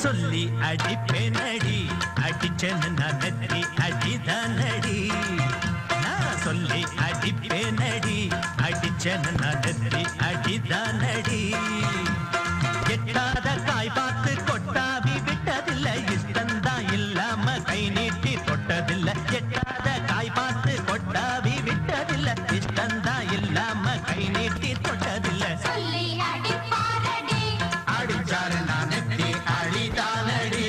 சொல்லி அடிப்பேனடி அடிச்சேன்னு நான் நெத்தி அடிதானடி நான் சொல்லி அடிப்பேனடி அடிச்சேன்னு நான் நெத்தி அடிதானடி எட்டாத காய் பார்த்து கொட்டாவி விட்டதில்லை இஷ்டந்தான் இல்லாம கை நீட்டி தொட்டதில்லை எட்டாத காய் பார்த்து கொட்டாவி விட்டதில்லை இஷ்டந்தான் இல்லாம கை நீட்டி தொட்டதில்லை சொல்லி அடிப்பாரடி அடிச்சாரு நான் நெத்தி அடிதானடி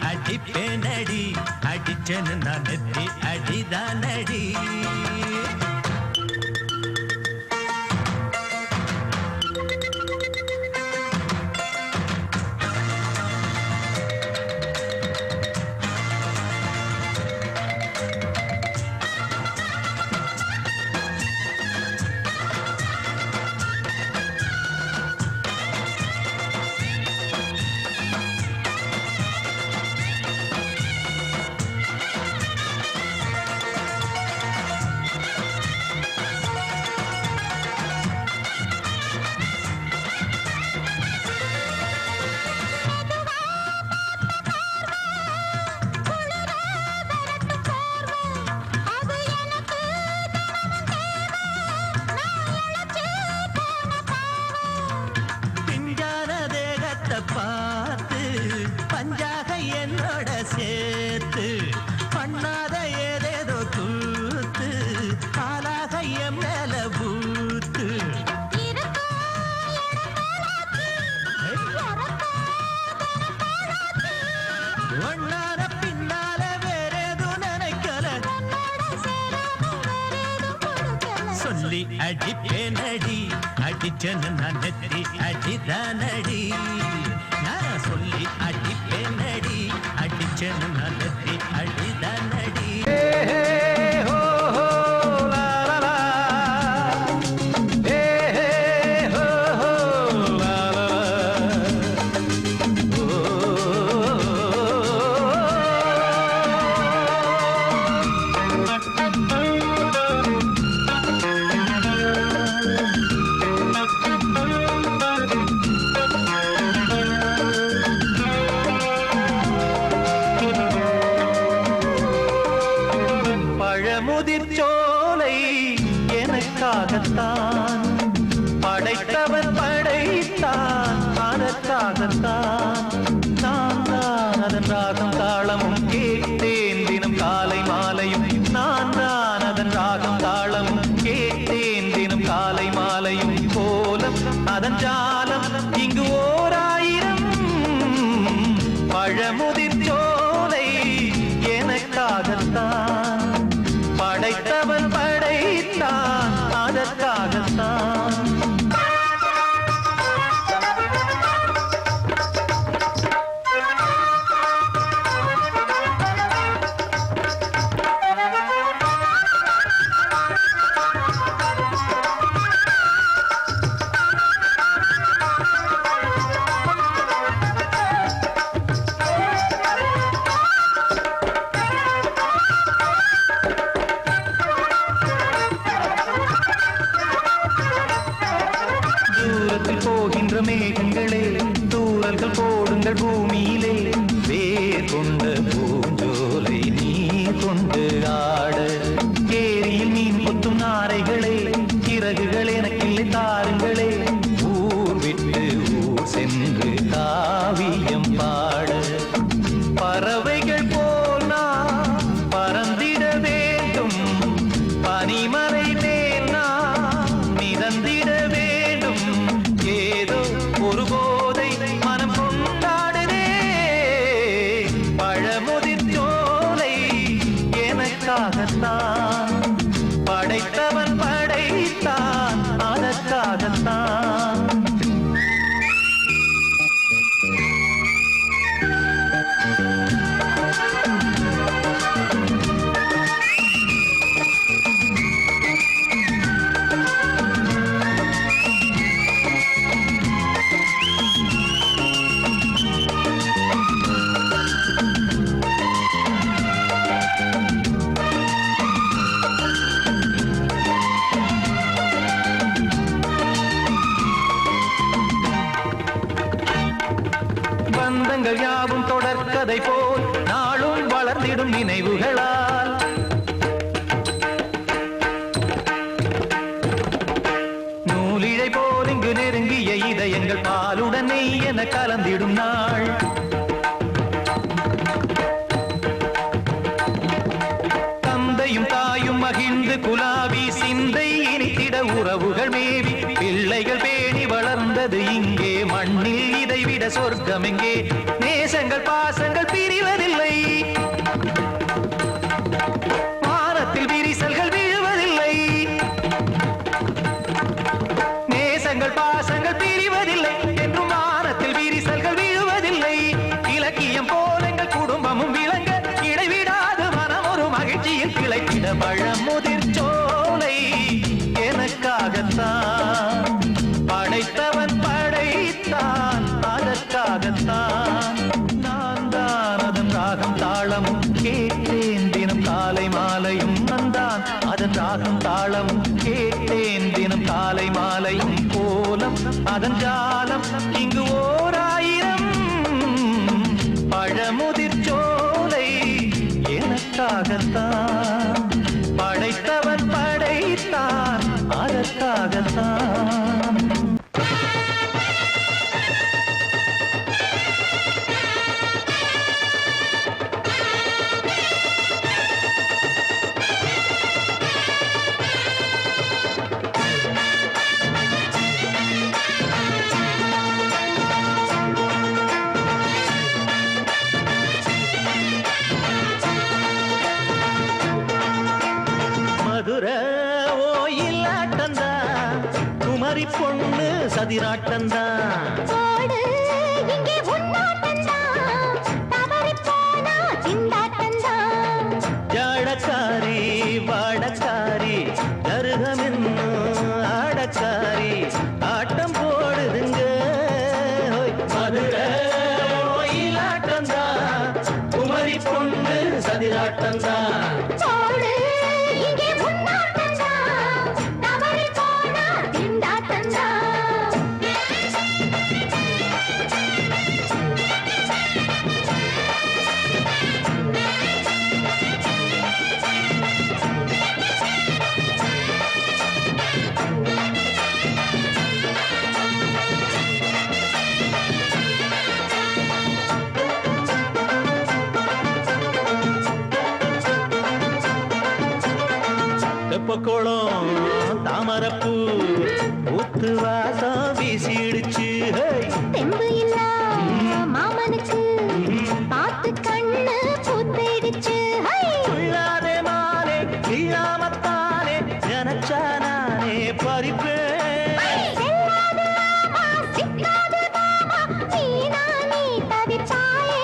அடிப்பேனடி அடிச்சேன்னு நான் நெத்தி அடிதானடி பார்த்து பஞ்சாக என்னோட சேர்த்து பண்ணாத ஏதேதோ கூத்து காலாக என் மேல பூத்து ஒன்னார பின்னால வேறேதும் நினைக்கல சொல்லி அடிப்பேனடி அடிச்சேன்னு நான் நெத்தி அடிதானடி நான் சொல்லி அடிப்பேனடி அடிச்சேன்னு நான் நெத்தி அடிதானடி முதிர்ச்சோலை எனக்காகத்தான் படைத்தவன் படைத்தான் அதற்காகத்தான் நான் தான் அதன் ராகம் தாளமும் கேட்டேன் தினம் காலை மாலையும் நான் தான் அதன் ராகம் தாளமும் கேட்டேன் தினம் காலை மாலையும் கோலம் அதன் ஜாலம் இங்கு ஓராயிரம் பழமுதிர்ச்சோலை எனக்காகத்தான் படைத்தவன் படைத்தான் அதற்காக எனக்காகத்தான் படைத்தவன் படைத்தான் அதற்காகத்தான். பந்தங்கள் யாவும் தொடர்கதை போல் நாளும் வளர்ந்திடும் நினைவுகளால் நூலிழை போல் இங்கு நெருங்கிய இதயங்கள் பாலுடன் நெய் என கலந்திடும் நாள். தந்தையும் தாயும் மகிழ்ந்து குலாவி சிந்தை இனித்திட உறவுகள் மேவி பிள்ளைகள் பேணி வளர்ந்தது இங்கே மண்ணில் இதைவிட சொர்க்கம் எங்கே. நேசங்கள் பாசங்கள் பிரிவதில்லை வானத்தில் விரிசல்கள் விழுவதில்லை. நேசங்கள் பாசங்கள் பிரிவதில்லை என்றும் வானத்தில் விரிசல்கள் விழுவதில்லை. இலக்கியம் போல எங்கள் குடும்பமும் விளங்க இடைவிடாது மனம் ஒரு மகிழ்ச்சியில் கிளைத்திட பழமுதிர் சோலை எனக்காகத்தான் படைத்தவன் படைத்தான் அதற்காகத்தான். நான் தான் அதன் ராகம் தாளமும் கேட்டேன் தினம் காலை மாலையும் வந்தான் அதன் ராகம் தாளமும் கேட்டேன் தினம் காலை மாலையும் கோலம் அதன் ஜாலம் இங்கு ஓர் ஆயிரம் பழமுதிர் சோலை எனக்காகத்தான் படைத்தவன் படைத்தான் அதற்காகத்தான். மதுரை ஓயிலாட்டந்தா குமரி பொண்ணு சதிராட்டந்தா. போடு இங்கே உன்னாட்டந்தான் தவறிப் போனா திண்டாட்டந்தான். ஜாடக்காரி வாடக்காரி கருகமென்னு ஆடக்காரி ஆட்டம் போடுதுங்க. மதுரை ஓயிலாட்டந்தா குமரி பொண்ணு சதிராட்டந்தா. போடு இங்கே உன்னாட்டந்தான் தவறிப் போனா திண்டாட்டந்தான். தெப்பக்குளம் தாமரப்பூ ஊத்து வாசம் வீசிடுச்சு. தெம்பு இல்லா மாமனுக்கு பார்த்து கண்ணு பூத்திடுச்சு. உள்ளாதே மாலே இல்லாமத்தானே நினைச்சா நானே பறிப்பேன். செல்லாது மாமா சிக்காது மாமா நீனா நீ தவிப்பாயே.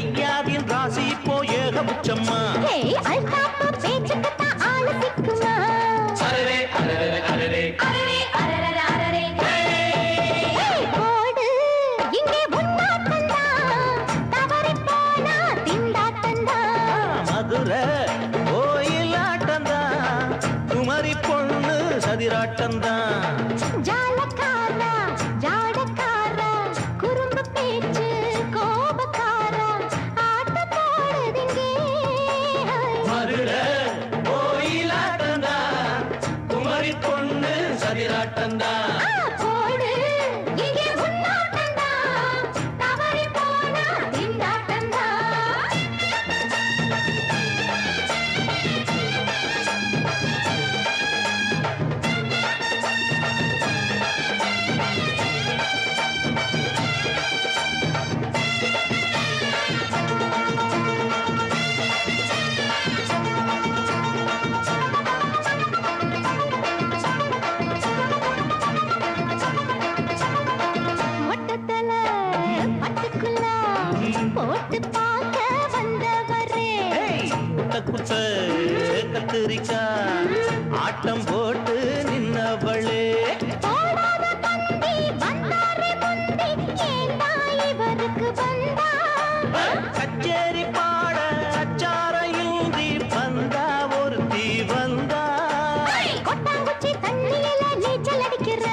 ஐயாவின் ராசி இப்போ ஏகபட்சம்மா. அல்தாப்பா பேச்சுக்குத்தான் ஆளு சிக்குமா. அரரே அரரே அரரே அரரே அரரே அரரே போடு இங்கே உன்னாட்டந்தான் தவறிப் போனா திண்டாட்டந்தான். மதுரை ஓயிலாட்டந்தா குமரி பொண்ணு சதிராட்டந்தா. ஜாலக்காரா ஜாடக்காரா குறும்பு பேச்சு கோபக்காரா ஆட்ட போடுதிங்கே. மதுரை ஓயிலாட்டந்தா குமரி பொண்ணு சதிராட்டந்தா. போடு இங்கே உன்னாட்டந்தான் தவறிப் போனா திண்டாட்டந்தான். குட்ட கத்திரிக்கா ஆட்டம் போட்டு நின்னவளே போடாத பந்தி வந்தாரே முந்தி ஏண்டா இவருக்கு வந்தா கச்சேரி பாட அச்சார இந்தி வந்தா ஒருத்தி வந்தா கொட்டாங்குச்சி தண்ணியில நீச்சல் அடிக்கிற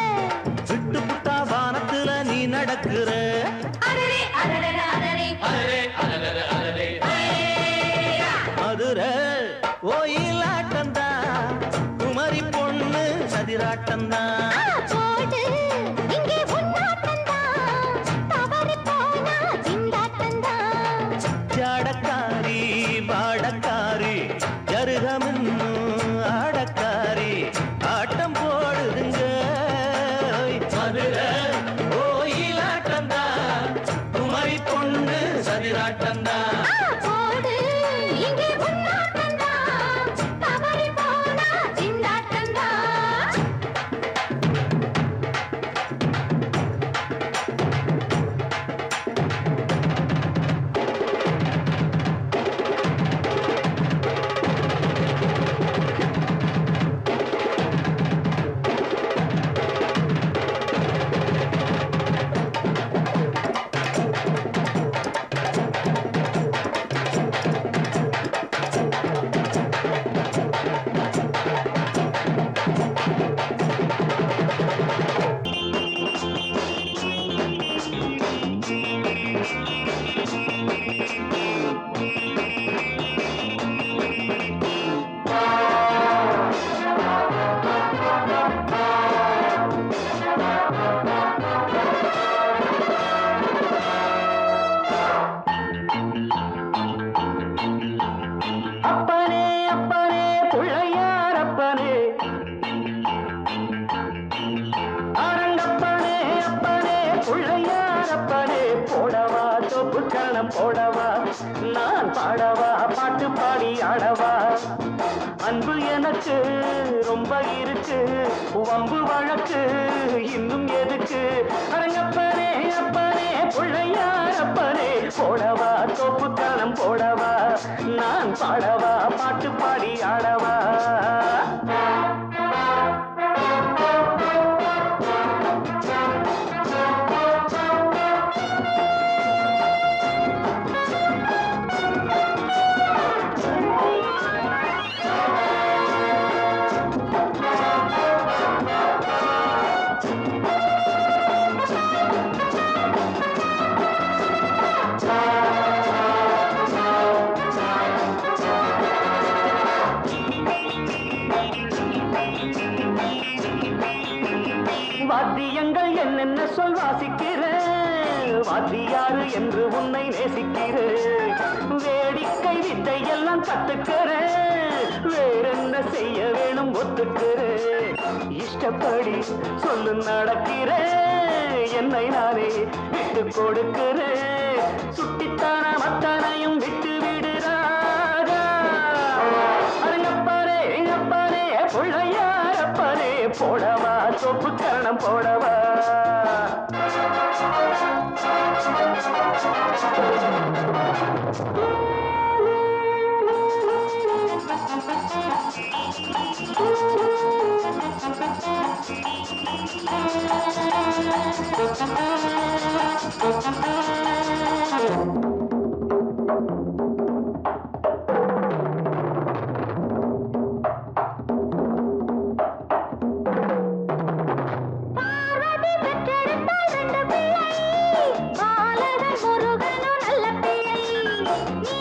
விட்டு புட்டா வானத்துல நீ நடக்கிற அரரே அரரே அரரே மதுரை கோயிலாட்டந்தா குமரி பொண்ணு சதிராட்டந்தா போடு இங்கே உன்னாட்டந்தா தவறி போனா திண்டாட்டந்தா ஜாடக்காரி பாடக்காரி ஜருகமின்னு ஆடக்காரி ஆட்டம் போடுதுங்க மதுரை கோயிலாட்டந்தா குமரி பொண்ணு சதிராட்டந்தா போடு இங்கே உன்னாட்டந்தா தவறி போனா திண்டாட்டந்தா அப்பனே அப்பனே பிள்ளையார் அப்பனே அரங்கப்பனே அப்பனே பிள்ளையார் அப்பனே போடவா தொப்பு கரணம் போடவா நான் பாடவா பாட்டு பாடி ஆடவா அன்பு எனக்கு ரொம்ப இருக்கு வம்பு வழக்கு இன்னும் எதுக்கு அரங்கப்பனே அப்பனே பிள்ளையார் அப்பனே போடவா தொப்பு கரணம் போடவா நான் பாடவா பாட்டு பாடி ஆடவா வாத்தியங்கள் என்னென்ன சொல் வாசிக்கிறேன் வாத்தியாரு என்று உன்னை நேசிக்கிறேன் வேடிக்கை வித்தை எல்லாம் கத்துக்கிறேன் வேறென்ன செய்ய வேணும் ஒத்துக்கிறேன் இஷ்டப்படி சொல்லு நடக்கிறேன் என்னை நானே விட்டு கொடுக்கிறேன் சுட்டித்தான மத்தனையும் விட்டு விடுறாரா அரங்கப்பாரே எங்கப்பாரே பிள்ளையாரப்பரே போடவா சொப்பு கரணம் போடவா பார்வதி பெற்றெடுத்தாள் ரெண்டு பிள்ளை பாலகன் முருகனும் நல்ல பிள்ளை நீ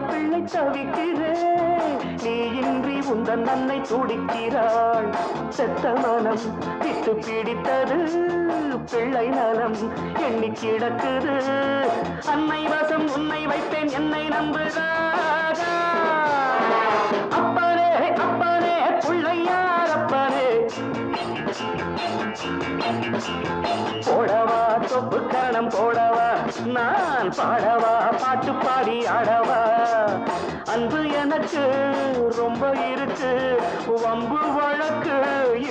பிள்ளை தவிக்கிறேன், நீ இன்றி உந்தன் அன்னை துடிக்கிறாள். செத்த மனம் விட்டு பிடித்தது, பிள்ளை நலம் எண்ணி கிடக்குது. அன்னை வசம் உன்னை வைப்பேன், என்னை நம்புகிறாரா? அப்பனே அப்பனே பிள்ளையார் அப்பனே, போடவா தொப்பு கரணம் போடவா, நான் பாடவா பாட்டு பாடி ஆடவா. அன்பு எனக்கு ரொம்ப இருக்கு, வம்பு வழக்கு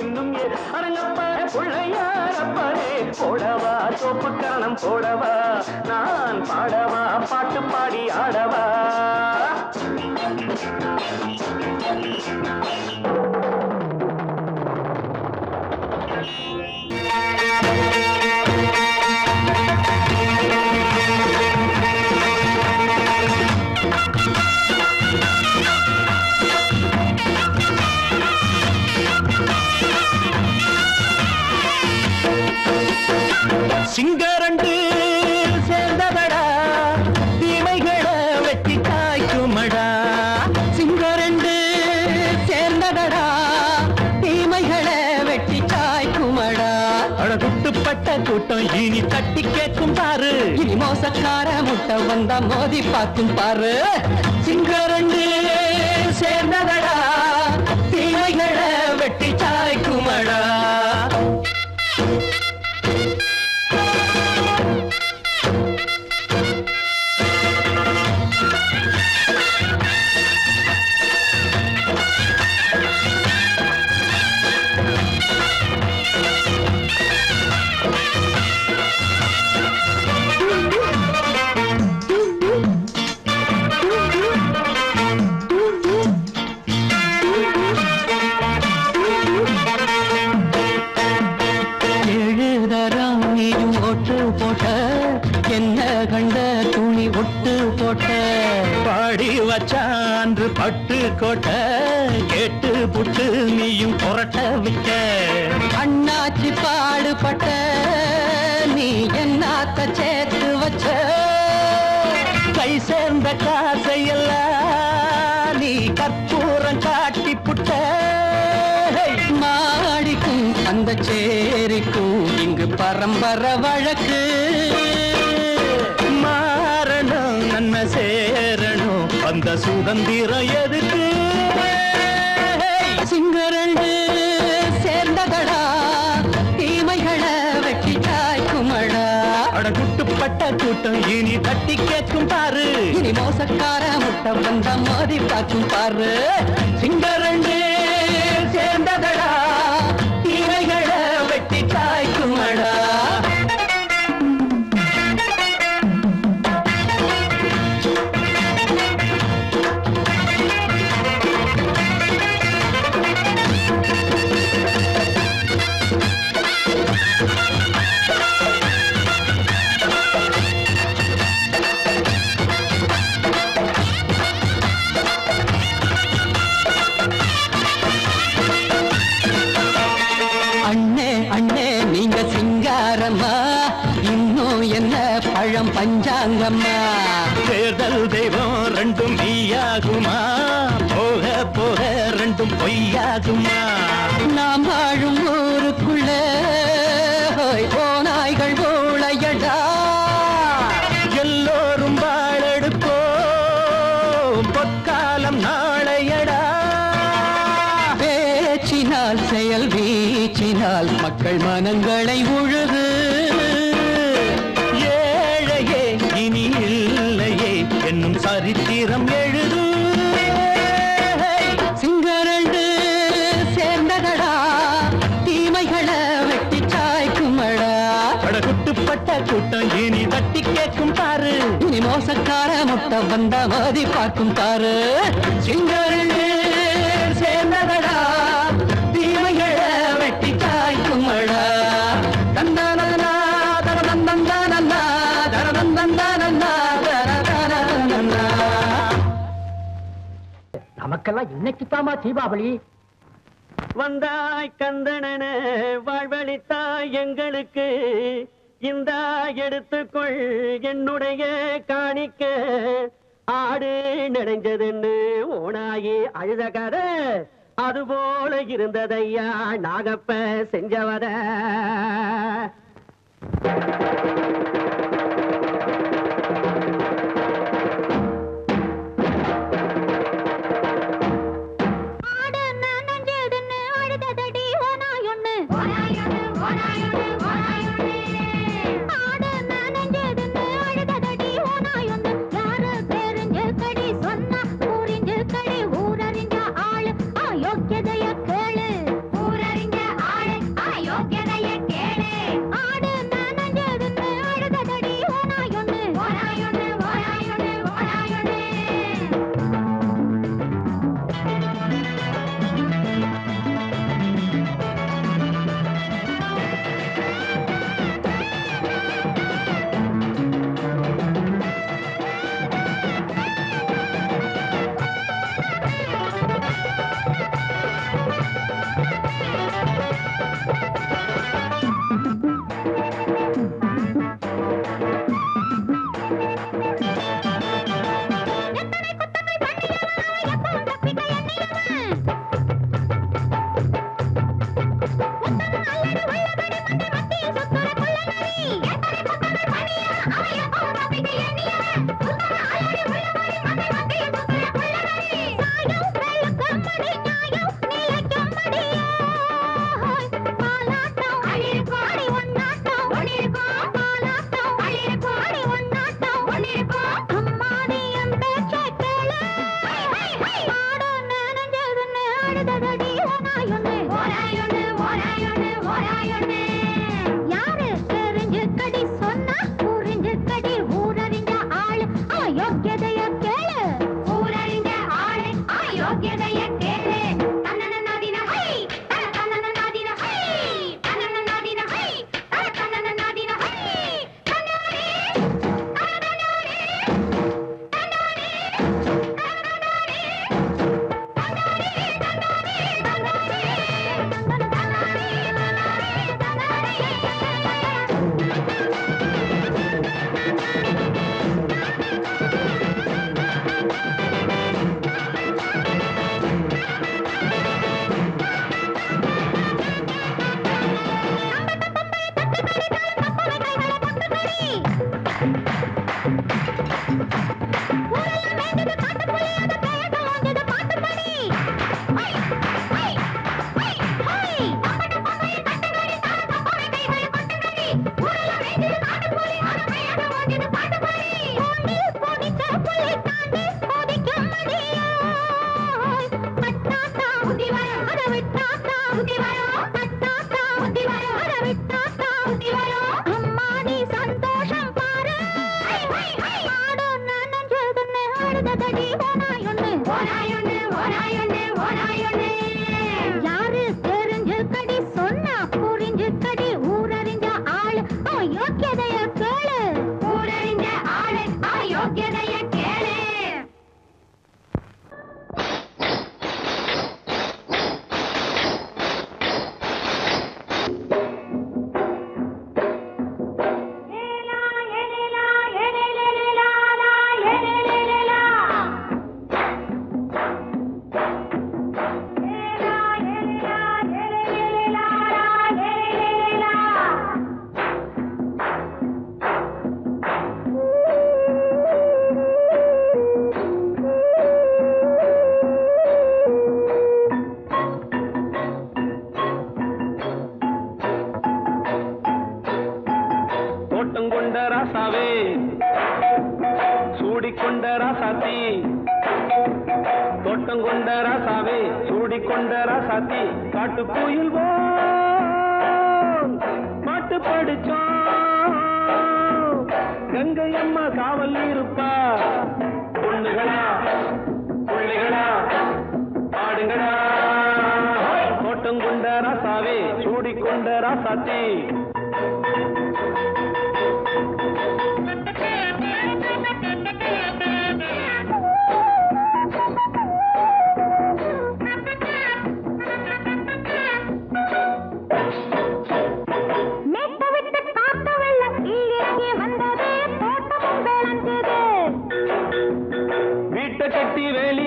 இன்னும் அரங்கப்ப பிள்ளையாரப்பனே. போடவா தொப்பு கரணம் போடவா, நான் பாடவா பாட்டு பாடி ஆடவா. சிங்கரண்டு சேர்ந்ததடா, தீமைகளை வெட்டி காய்க்குமடா. சிங்கரண்டு சேர்ந்ததடா, தீமைகளை வெட்டி காய்க்குமடா. அழகுட்டுப்பட்ட கூட்டம் இனி தட்டி கேட்கும் பாரு, இனி மோசக்கார முட்டை வந்தா மோதி பார்க்கும் பாரு. சிங்கரண்டு சேர்ந்ததடா, தீமைகளை வெட்டி காய்க்குமடா. என்ன கண்ட துணி ஒட்டு போட்ட, பாடி வச்சான்று பட்டு கோட்ட, கேட்டு புட்டு நீயும் புரட்ட விட்ட. அண்ணாச்சி பாடுபட்ட நீ என்னாத்த சேர்த்து வச்ச, கை சேர்ந்த காசையெல்லாம் நீ கற்பூரம் காட்டி புட்ட. மாடிக்கும் அந்த சேரிக்கும் இங்கு பரம்பரை வழக்கு, மாறணும் நன்மை சேரணும் அந்த சுதந்திரம் எதுக்கு. சிங்கரண்டு சேர்ந்ததடா, தீமைகளை வெட்டி காய்க்குமடா. அடகுட்டுப்பட்ட கூட்டம் இனி தட்டி கேட்கும் பாரு, இனி மோசக்கார முட்டை வந்த மோதி பார்க்கும் பாரு. சிங்கரண்டு சேர்ந்ததடா, தீமைகளை வெட்டி காய்க்குமடா. இன்னும் என்ன பழம் பஞ்சாங்கம்மா, தேர்தல் தெய்வம் ரெண்டும் மெய்யாகுமா, போக போக ரெண்டும் பொய்யாகுமா. நாம் வாழும் ஊருக்குள்ள ஓநாய்கள் ஊழையடா, எல்லோரும் வாழெடுப்போ பொற்காலம் நாளையடா. பேச்சினால் செயல் வீச்சினால் மக்கள் மனங்களை உழுது, ஏழையே இனி இல்லையே என்னும் சரித்திரம் எழுது. சிங்கரண்டு சேர்ந்ததடா, தீமைகளை வெட்டி சாய்க்குமடா. படகுட்டுப்பட்ட கூட்டம் இனி தட்டி கேட்கும் பாரு, இனி மோசக்கார முட்டை வந்த மோதி பார்க்கும் பாரு. சிங்கரண்டு சேர்ந்ததடா, தீமைகளை வெட்டி காய்க்குமடா. தந்தானதனா தரதந்தந்தானந்தா தரதந்தந்தானந்தா தரதந்தந்தா. நமக்கெல்லாம் இன்னைக்குத்தாமா தீபாவளி. வந்தாய் கந்தனன வாழ்வழித்தாய் எங்களுக்கு, இந்த எடுத்துக்கொள் என்னுடைய காணிக்க. ஆடு நினைஞ்சதுன்னு ஓனாயி அழுத கதை அதுபோல இருந்ததையா நாகப்ப செஞ்சவர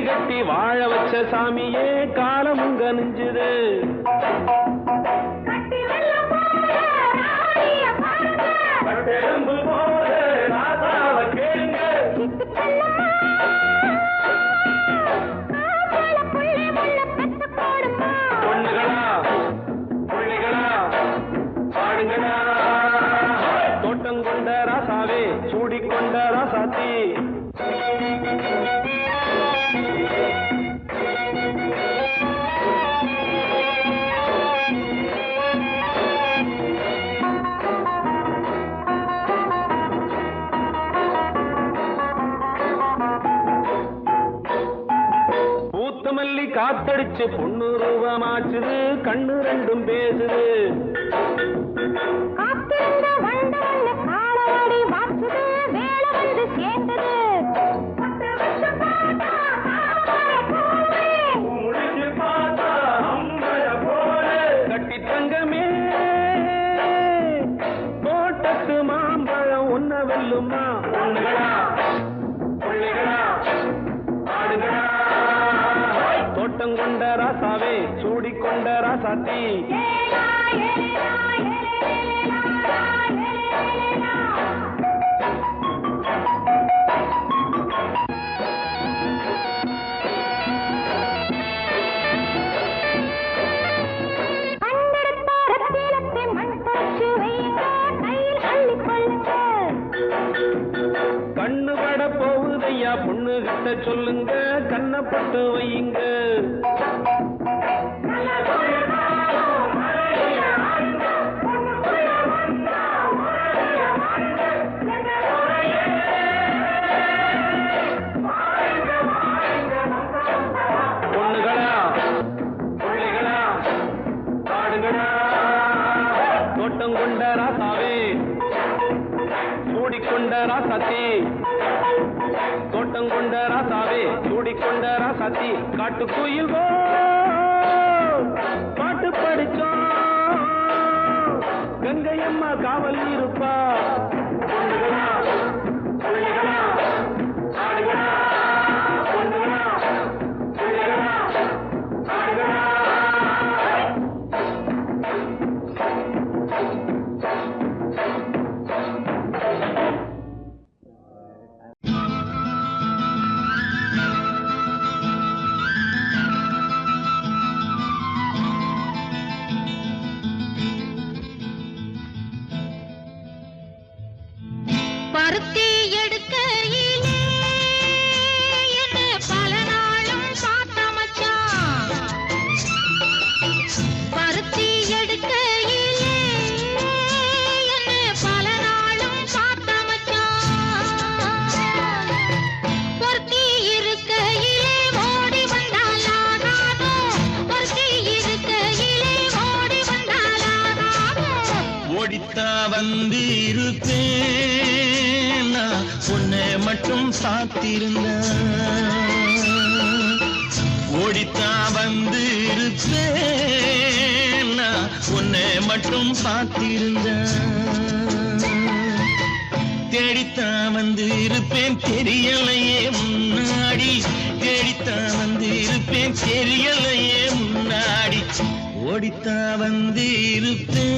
கட்டி வாழ வச்ச சாமியே காலமும் கனிஞ்சுது. கட்டெலும்பு போல ராசாவை கேளுங்க. பொண்ணுகளா புள்ளிகளா பாடுங்களா. தோட்டம் கொண்ட ராசாவே சூடிக்கொண்ட ராசாத்தி. பூத்தமல்லி காத்தடிச்சு பொண்ணு ரூபமாச்சுது. கண்ணு ரெண்டும் பேசுது. கட்டி தங்கமே தோட்டத்து மாம்பழம் ஒன்ன வெல்லுமா. பொண்ணுகளா புள்ளிகளா ஆடுகளா. தோட்டம் கொண்ட ராசாவே சூடிக்கொண்ட ராசாத்தி. கண்ணு பட போகுதையா பொண்ணு கிட்ட சொல்லுங்க. கண்ணப்பட்டு வையுங்க. பொண்ணுகளா புள்ளிகளா பாடுங்களா. தோட்டம் கொண்ட ராசாவே சூடிக்கொண்ட ராசாத்தி. தோட்டம் கொண்ட ராசாவே சூடிக்கொண்ட ராசாத்தி. காட்டுக்குயில் பாட்டு படிச்சோம். கங்கையம்மா காவல் இருப்பா. பொண்ணுகளா புள்ளிகளா ஆடுகளா. பொண்ணுகளா புள்ளிகளா ஆடுகளா. பருத்தி எடுக்கையிலே என்ன பல நாளும் பார்த்த மச்சான். பருத்தி எடுக்கையிலே என்ன பல நாளும் பார்த்த மச்சான். பொருத்தி இருக்கையிலே ஓடி வந்தாலாகாதோ. பொருத்தி இருக்கையிலே ஓடி வந்தாலாகாதோ. ஓடித்தா வந்து இருப்பேன் நான் உன்னை மட்டும் சாத்திருந்த. ஓடித்தா வந்து இருப்பேன் நான் உன்னை மட்டும் பார்த்திருந்த. தேடித்தான் வந்து இருப்பேன் தெரியலையே முன்னாடி. தேடித்தான் வந்து இருப்பேன் தெரியலையே முன்னாடி. ஓடித்தான் வந்து இருப்பேன்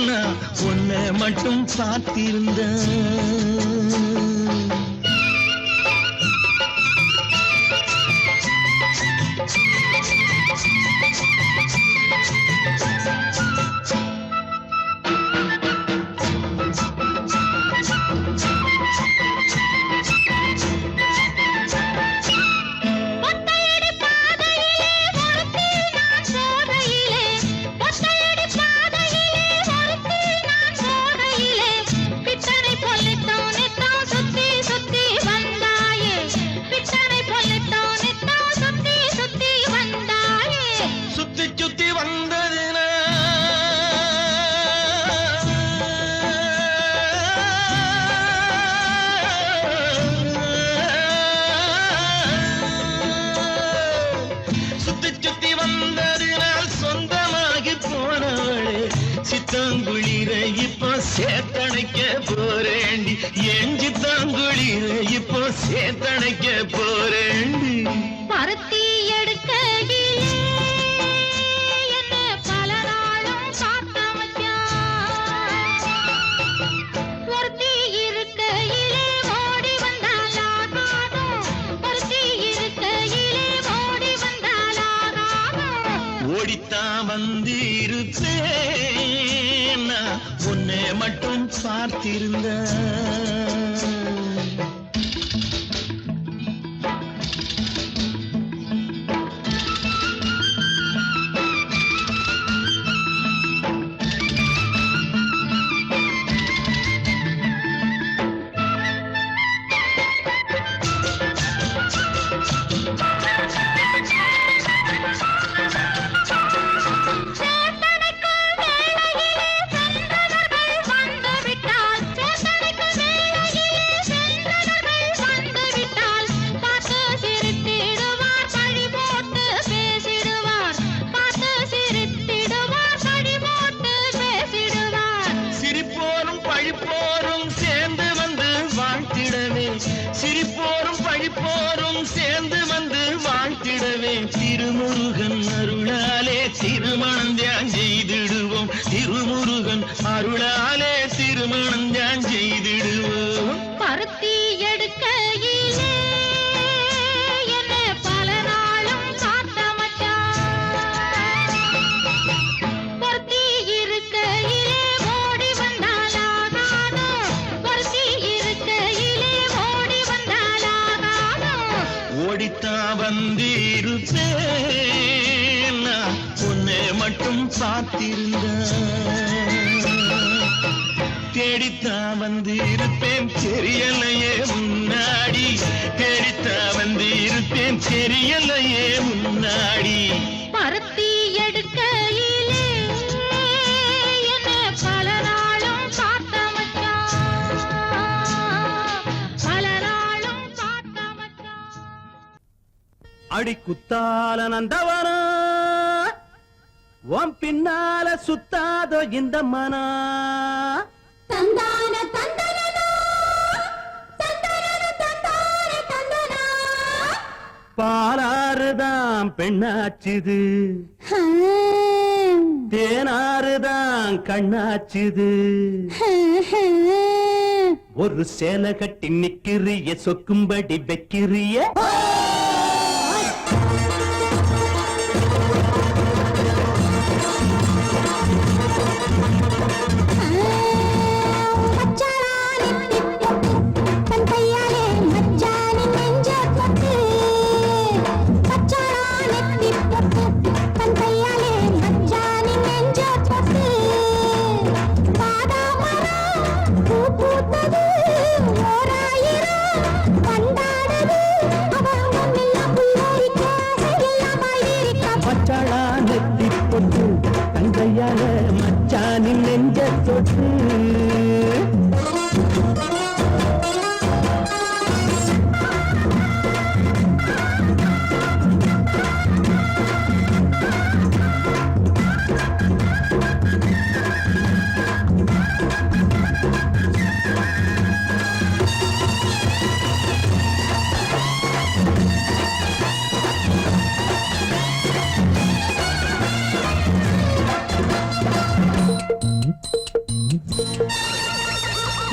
நான் உன்னை மட்டும் பார்த்திருந்த. ஒத்தையடி பாதையிலே ஒருத்தி நான் போகையிலே. ஒத்தையடி பாதையிலே ஒருத்தி நான் போகையிலே. பித்தனை பொல்லிட்டோம் நித்தம் சுத்தி சுத்தி வந்தாயே. பித்தனை பொல்லிட்டோம் நித்தம் சுத்தி சுத்தி வந்தாயே. சுத்தி சுத்தி வந்ததுனா சுத்தி சுத்தி வந்ததினால் சொந்தமாகி போனவளே சித்தங்குழி குளிர இப்போ சேத்தணைக்க போறேண்டி எஞ்சி தாங்குளிர இப்போ சேத்தணைக்க போறேண்டி பருத்தி எடுக்கையிலே என்ன பல நாளும் காத்த மச்சான். ஒருத்தி இருக்கையிலே ஓடி வந்தாலாகாதோ, ஒருத்தி இருக்கையிலே ஓடி வந்தாலாகாதோ. ஓடித்தான் வந்து இருப்பேன் நான் உன்னை மட்டும் பார்த்திருந்த சேத்தனைக்குள் வேளையிலே சென்றவர்கள் வந்துவிட்டால், சேத்தனைக்குள் வேளையிலே சென்றவர்கள் வந்துவிட்டால், பார்த்து சிரித்திடுவார், பழி போட்டு பேசிடுவார். பார்த்து சிரித்திடுவார், பழி போட்டு பேசிடுவார். சிரிப்போரும் பழிப்போரும் சேர்ந்து வந்து வாழ்த்திடவே சிரிப்போரும் பழிப்போரும் சேர்ந்து வந்து வாழ்த்திடவே திருமுருகன் அருளாலே திருமணம் தியான் செய்திடுவோம் திருமுருகன் அருளாலே திருமணம் தியான் செய்திடுவோம் பருத்தி எடுக்கையிலே என்ன பல நாளும் காத்த மச்சான். பொருத்தி இருக்கையிலே ஓடி வந்தாலாகாதோ, பொருத்தி இருக்கையிலே ஓடி வந்தாலாகாதோ. ஓடித்தான் வந்திருப்பேன் நான் உன்னை மட்டும் பார்த்திருந்த தேடித்தான் வந்திருப்பேன் தெரியலையே முன்னாடி தேடித்தான் வந்திருப்பேன் தெரியலையே முன்னாடி பருத்தி எடுக்கையிலே என்ன பல நாளும் காத்த மச்சான். பல நாளும் காத்த மச்சான். அடி குத்தால நந்தவனா உன் பின்னால சுத்தாதோ இந்த மனா தந்தான தந்தனனா, தந்தனன தந்தான தந்தனா. பாலாறுதான் பெண்ணாச்சுது தேனாறுதான் கண்ணாச்சுது ஒரு சேலை கட்டி நிக்கிறிய சொக்கும்படி வைக்கிறிய பச்சாளா நெத்தி பொட்டு தங்கையால மச்சானின் நெஞ்ச தொட்டு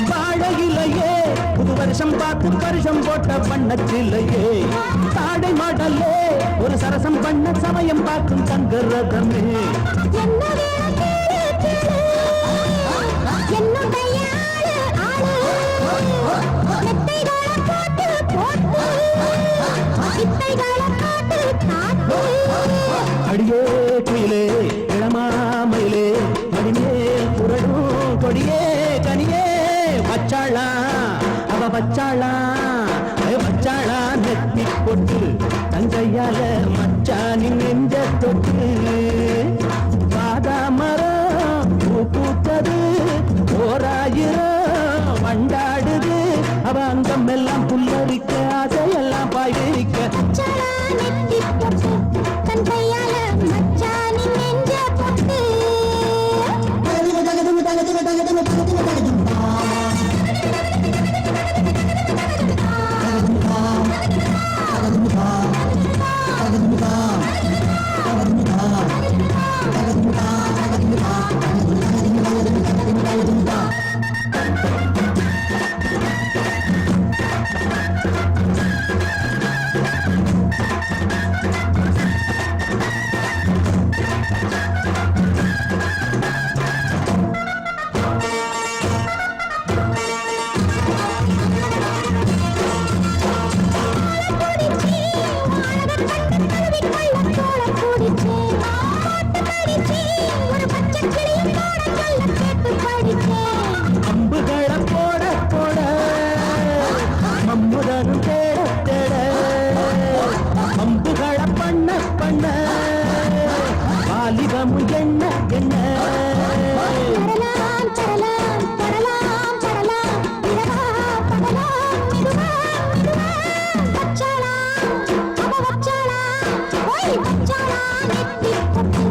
வாழையிலையே புது வருஷம் பார்த்து வருஷம் போட்ட வண்ணச்சிலையே தாடை மாடலே ஒரு சரசம் பண்ண சமயம் பார்க்கும் தங்கரதமே அடியே குயிலே இளமாமயிலே மடிமேல் புரடும் கொடியே கனியே வச்சாளா அவ வச்சாளா வச்சாளா நெத்தி பொட்டு தங்கையால மச்சானின் நெஞ்ச தொட்டு பாதாமரம் பூ பூத்தது ஓராயிரம் வண்டாடுது அவ அங்கம் எல்லாம் புல்லரிக்க ஆசையெல்லாம் பாய்விரிக்க தங்கையால மச்சானின் நெஞ்ச தொட்டு வச்சாளா ஓய் வச்சாளா நெத்தி பொட்டு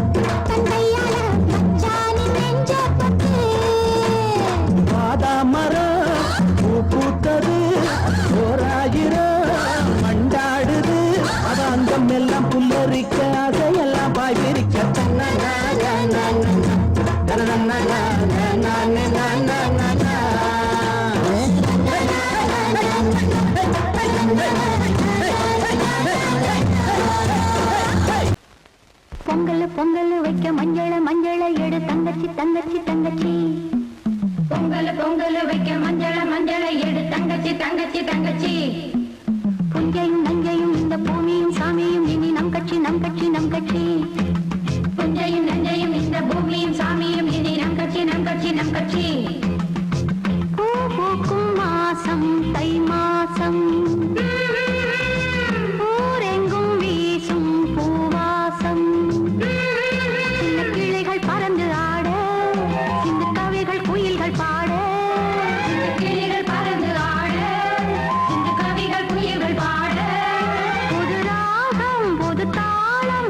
தந்தையால மச்சானி நெஞ்ச பட்டு வாதாமரம் பூ பூத்தது ஓராயிரம் மண்டாடுது அவ அங்கம் எல்லாம் புல்லரிக்க அதையெல்லாம் பாய் விரிக்க பொங்கல் பொங்கல் வைக்க மஞ்சள மஞ்சள எடு தங்கச்சி தங்கச்சி தங்கச்சி பொங்கல் பொங்கல் வைக்க மஞ்சள மஞ்சள எடு தங்கச்சி தங்கச்சி தங்கச்சி புஞ்சையும் நஞ்சையும் இந்த பூமியும் சாமியும் இனி நம் கட்சி நம் கட்சி நம் கட்சி புஞ்சையும் நஞ்சையும் இந்த பூமியும் சாமியும் இனி நம் கட்சி நம் கட்சி நம் கட்சி பூ பூக்கும் மாசம் தை மாசம் ஊரெங்கும் வீசும் பூவாசம் சின்ன கிளைகள் பறந்து ஆட சின்ன கவிகள் குயில்கள் பாட சின்ன கிளைகள் பறந்து ஆட சின்ன கவிகள் குயில்கள் பாட புது ராகம் புது தாளம்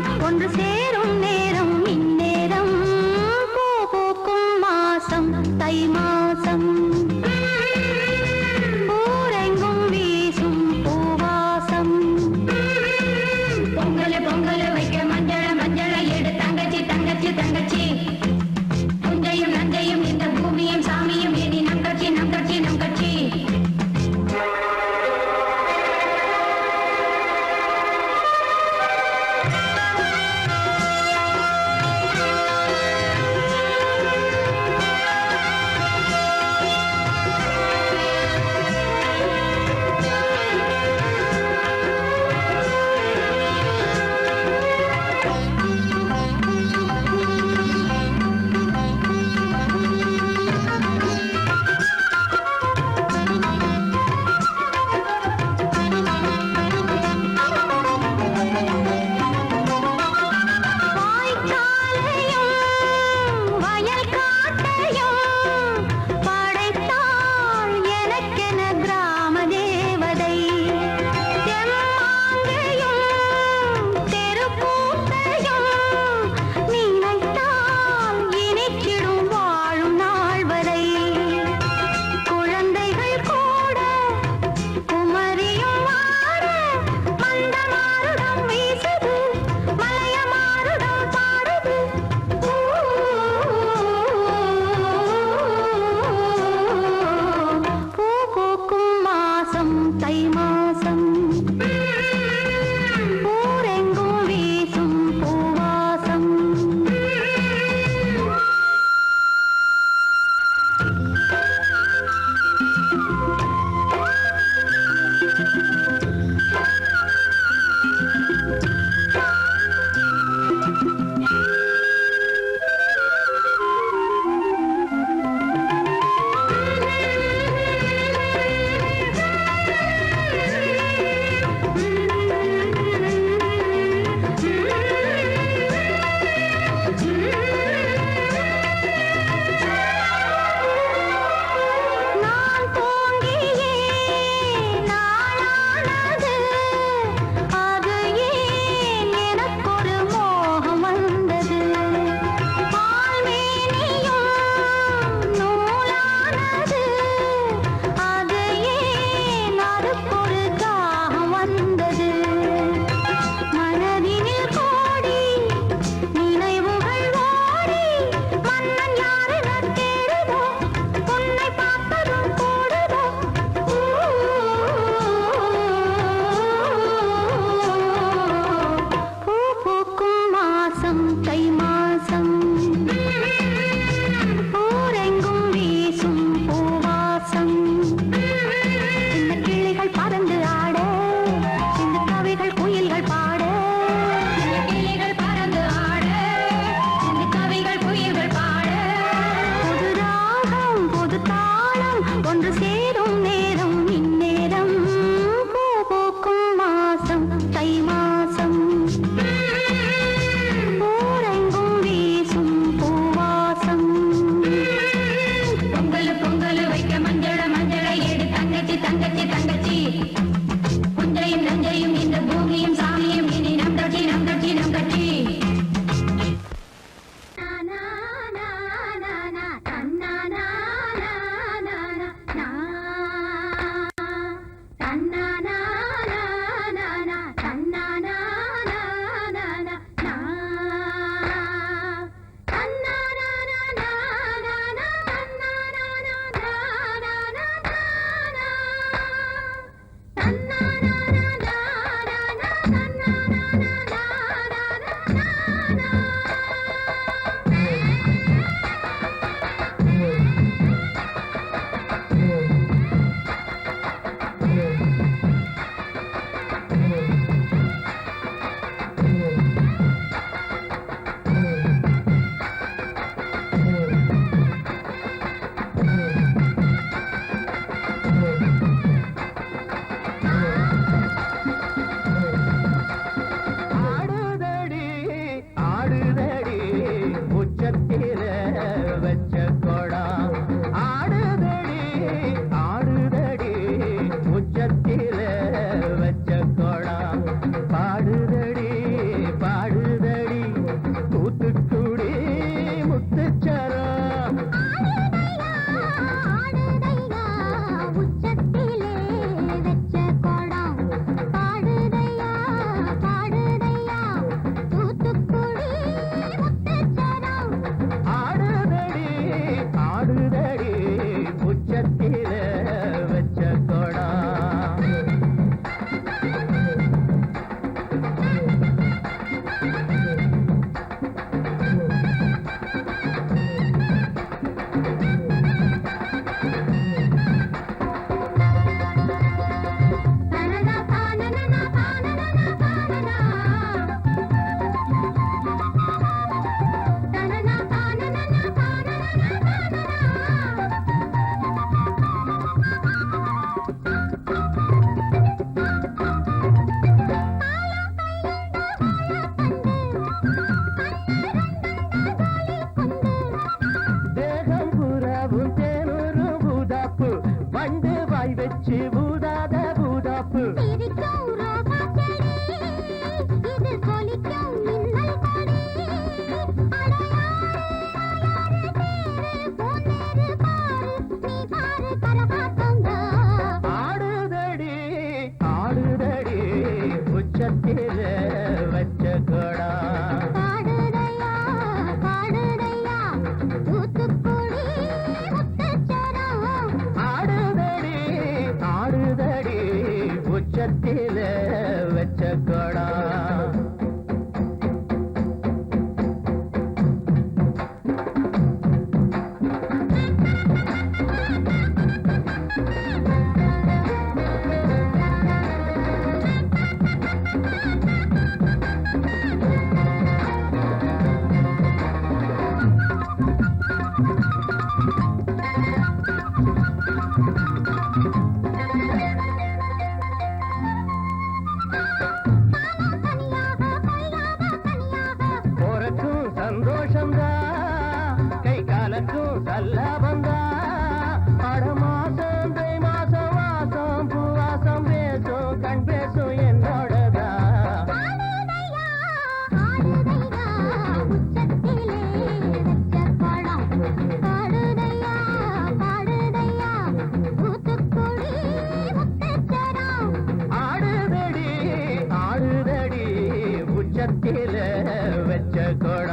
ஆடுதடி ஆடுதடி உச்சத்தில வச்ச கொடம் ஆடுதடி ஆடுதடி உச்சத்தில வச்ச கொடம் பாடுதடி பாடுதடி தூத்துக்குடி முத்துச்சரம் ஆடுதடி ஆடுதடி உச்சத்தில வச்ச கொடம் தேகம் புறவும் தேனூரும் பூதாப்பு வண்டு வாய் வச்சு பூதாத பூதாப்பு ஆடுதடி ஆடுதடி உச்சத்தில வச்ச கொடம் ஆடுதடி ஆடுதடி உச்சத்தில வச்ச கொடம் போறக்கும் சந்தோஷம்தான் கை காலக்கும் சல்லாபந்தான் அட மாசம் தை மாசம் வாசம் பூவாசம் பேசும் கண் பேசும் என்னோடதான் ஆடுதடி ஆடுதடி உச்சத்தில வச்ச கொடம்